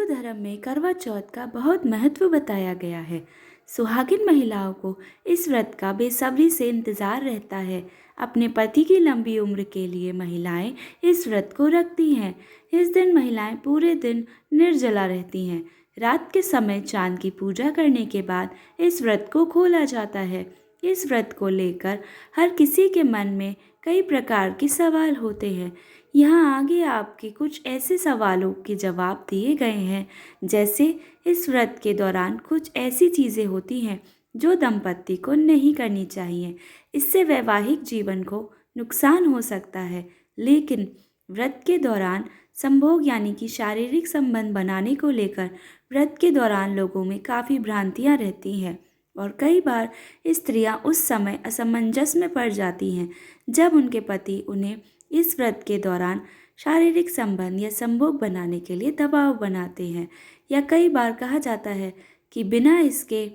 धर्म में करवा चौथ का बहुत महत्व बताया गया है। सुहागिन महिलाओं को इस व्रत का बेसब्री से इंतजार रहता है। अपने पति की लंबी उम्र के लिए महिलाएं इस व्रत को रखती हैं। इस दिन महिलाएं पूरे दिन निर्जला रहती हैं। रात के समय चांद की पूजा करने के बाद इस व्रत को खोला जाता है। इस व्रत को लेकर हर किसी के मन में कई प्रकार के सवाल होते हैं। यहाँ आगे आपके कुछ ऐसे सवालों के जवाब दिए गए हैं, जैसे इस व्रत के दौरान कुछ ऐसी चीज़ें होती हैं जो दंपति को नहीं करनी चाहिए। इससे वैवाहिक जीवन को नुकसान हो सकता है। लेकिन व्रत के दौरान संभोग यानी कि शारीरिक संबंध बनाने को लेकर व्रत के दौरान लोगों में काफ़ी भ्रांतियाँ रहती हैं और कई बार स्त्रियां उस समय असमंजस में पड़ जाती हैं जब उनके पति उन्हें इस व्रत के दौरान शारीरिक संबंध या संभोग बनाने के लिए दबाव बनाते हैं, या कई बार कहा जाता है कि बिना इसके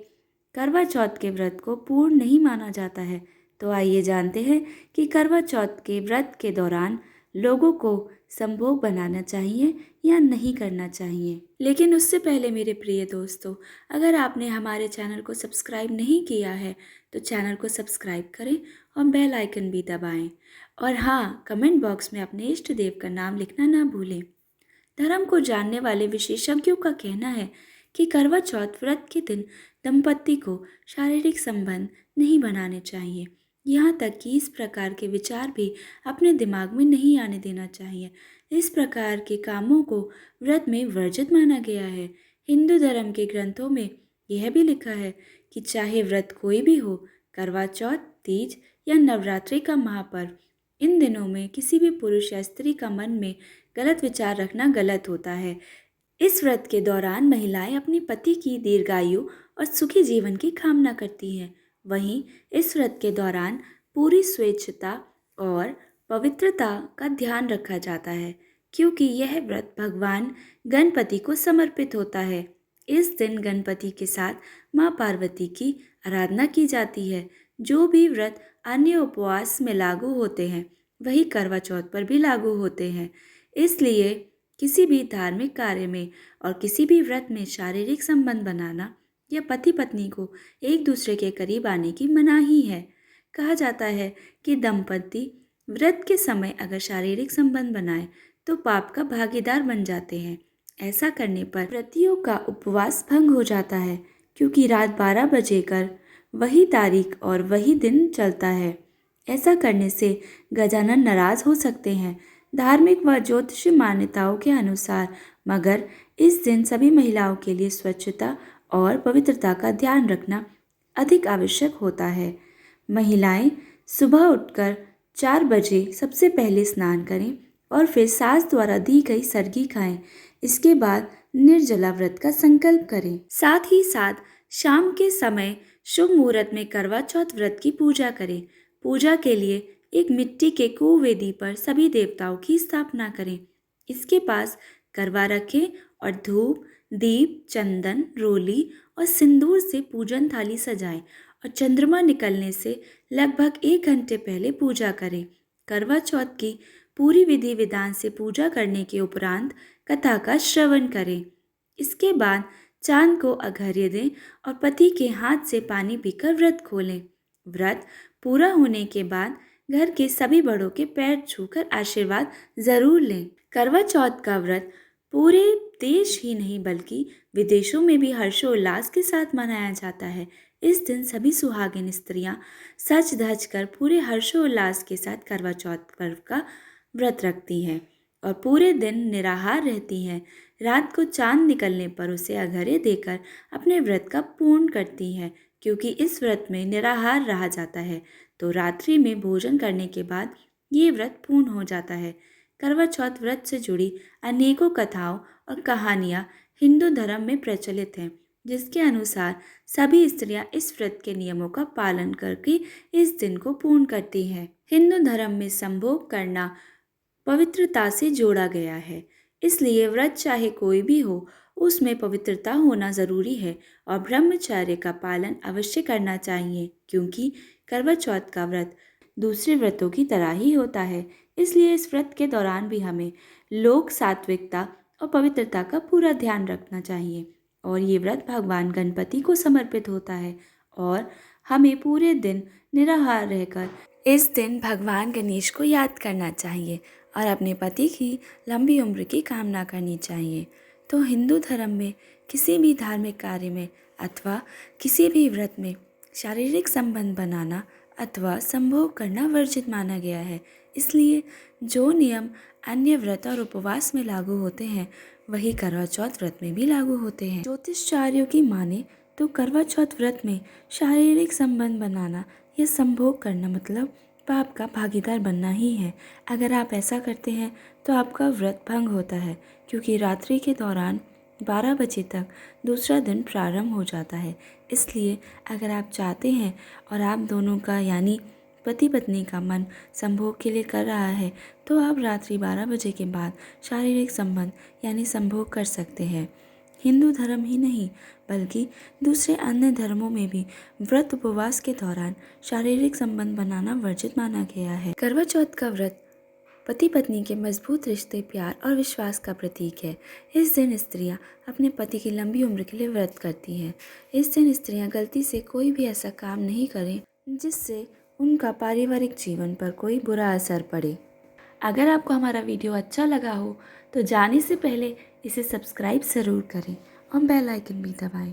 करवा चौथ के व्रत को पूर्ण नहीं माना जाता है। तो आइए जानते हैं कि करवा चौथ के व्रत के दौरान लोगों को संभोग बनाना चाहिए या नहीं करना चाहिए। लेकिन उससे पहले मेरे प्रिय दोस्तों, अगर आपने हमारे चैनल को सब्सक्राइब नहीं किया है तो चैनल को सब्सक्राइब करें और बेल आइकन भी दबाएं। और हाँ, कमेंट बॉक्स में अपने इष्ट देव का नाम लिखना ना भूलें। धर्म को जानने वाले विशेषज्ञों का कहना है कि करवा चौथ व्रत के दिन दंपति को शारीरिक संबंध नहीं बनाने चाहिए। यहाँ तक कि इस प्रकार के विचार भी अपने दिमाग में नहीं आने देना चाहिए। इस प्रकार के कामों को व्रत में वर्जित माना गया है। हिंदू धर्म के ग्रंथों में यह भी लिखा है कि चाहे व्रत कोई भी हो, करवा चौथ, तीज या नवरात्रि का महापर्व, इन दिनों में किसी भी पुरुष या स्त्री का मन में गलत विचार रखना गलत होता है। इस व्रत के दौरान महिलाएं अपने पति की दीर्घायु और सुखी जीवन की कामना करती हैं। वहीं इस व्रत के दौरान पूरी स्वेच्छता और पवित्रता का ध्यान रखा जाता है, क्योंकि यह व्रत भगवान गणपति को समर्पित होता है। इस दिन गणपति के साथ माँ पार्वती की आराधना की जाती है। जो भी व्रत अन्य उपवास में लागू होते हैं वही करवा चौथ पर भी लागू होते हैं। इसलिए किसी भी धार्मिक कार्य में और किसी भी व्रत में शारीरिक संबंध बनाना या पति पत्नी को एक दूसरे के करीब आने की मनाही है। कहा जाता है कि दंपति व्रत के समय अगर शारीरिक संबंध बनाए तो पाप का भागीदार बन जाते हैं। ऐसा करने पर व्रतियों का उपवास भंग हो जाता है, क्योंकि रात 12 बजे कर वही तारीख और वही दिन चलता है। ऐसा करने से गजानन नाराज हो सकते हैं। धार्मिक व ज्योतिष मान्यताओं के अनुसार मगर इस दिन सभी महिलाओं के लिए स्वच्छता और पवित्रता का ध्यान रखना अधिक आवश्यक होता है। महिलाएं सुबह उठकर 4 बजे सबसे पहले स्नान करें और फिर सास द्वारा दी गई सरगी खाएं। इसके बाद निर्जला व्रत का संकल्प करें। साथ ही साथ शाम के समय शुभ मुहूर्त में करवा चौथ व्रत की पूजा करें। पूजा के लिए एक मिट्टी के कुवेदी पर सभी देवताओं की स्थापना करें। इसके पास करवा रखें और धूप, दीप, चंदन, रोली और सिंदूर से पूजन थाली सजाएं और चंद्रमा निकलने से लगभग 1 घंटे पहले पूजा करें। करवा चौथ की पूरी विधि विधान से पूजा करने के उपरांत कथा का श्रवण करें। इसके बाद चांद को अर्घ्य दें और पति के हाथ से पानी पीकर व्रत खोलें। व्रत पूरा होने के बाद घर के सभी बड़ों के पैर छूकर आशीर्वाद जरूर लें। करवा चौथ का व्रत पूरे देश ही नहीं बल्कि विदेशों में भी हर्षोल्लास के साथ मनाया जाता है। इस दिन सभी सुहागिन स्त्रियां सज धज कर पूरे हर्षोल्लास के साथ करवा चौथ पर्व का व्रत रखती हैं और पूरे दिन निराहार रहती हैं। रात को चांद निकलने पर उसे अर्घ्य देकर अपने व्रत का पूर्ण करती हैं, क्योंकि इस व्रत में निराहार रहा जाता है तो रात्रि में भोजन करने के बाद ये व्रत पूर्ण हो जाता है। करवा चौथ व्रत से जुड़ी अनेकों कथाओं और कहानियाँ हिंदू धर्म में प्रचलित हैं, जिसके अनुसार सभी स्त्रियां इस व्रत के नियमों का पालन करके इस दिन को पूर्ण करती हैं। हिंदू धर्म में संभोग करना पवित्रता से जोड़ा गया है, इसलिए व्रत चाहे कोई भी हो उसमें पवित्रता होना ज़रूरी है और ब्रह्मचर्य का पालन अवश्य करना चाहिए, क्योंकि करवा चौथ का व्रत दूसरे व्रतों की तरह ही होता है। इसलिए इस व्रत के दौरान भी हमें लोक सात्विकता और पवित्रता का पूरा ध्यान रखना चाहिए। और ये व्रत भगवान गणपति को समर्पित होता है और हमें पूरे दिन निराहार रहकर इस दिन भगवान गणेश को याद करना चाहिए और अपने पति की लंबी उम्र की कामना करनी चाहिए। तो हिंदू धर्म में किसी भी धार्मिक कार्य में अथवा किसी भी व्रत में शारीरिक संबंध बनाना अथवा संभोग करना वर्जित माना गया है। इसलिए जो नियम अन्य व्रत और उपवास में लागू होते हैं वही करवा चौथ व्रत में भी लागू होते हैं। ज्योतिषाचार्यों की माने तो करवा चौथ व्रत में शारीरिक संबंध बनाना या संभोग करना मतलब पाप का भागीदार बनना ही है। अगर आप ऐसा करते हैं तो आपका व्रत भंग होता है, क्योंकि रात्रि के दौरान 12 बजे तक दूसरा दिन प्रारंभ हो जाता है। इसलिए अगर आप चाहते हैं और आप दोनों का यानी पति पत्नी का मन संभोग के लिए कर रहा है तो आप रात्रि 12 बजे के बाद शारीरिक संबंध यानी संभोग कर सकते हैं। हिंदू धर्म ही नहीं बल्कि दूसरे अन्य धर्मों में भी व्रत उपवास के दौरान शारीरिक संबंध बनाना वर्जित माना गया है। करवा चौथ का व्रत पति पत्नी के मजबूत रिश्ते, प्यार और विश्वास का प्रतीक है। इस दिन स्त्रियां अपने पति की लंबी उम्र के लिए व्रत करती हैं। इस दिन स्त्रियां गलती से कोई भी ऐसा काम नहीं करें जिससे उनका पारिवारिक जीवन पर कोई बुरा असर पड़े। अगर आपको हमारा वीडियो अच्छा लगा हो तो जाने से पहले इसे सब्सक्राइब ज़रूर करें और बेल आइकन भी दबाएं।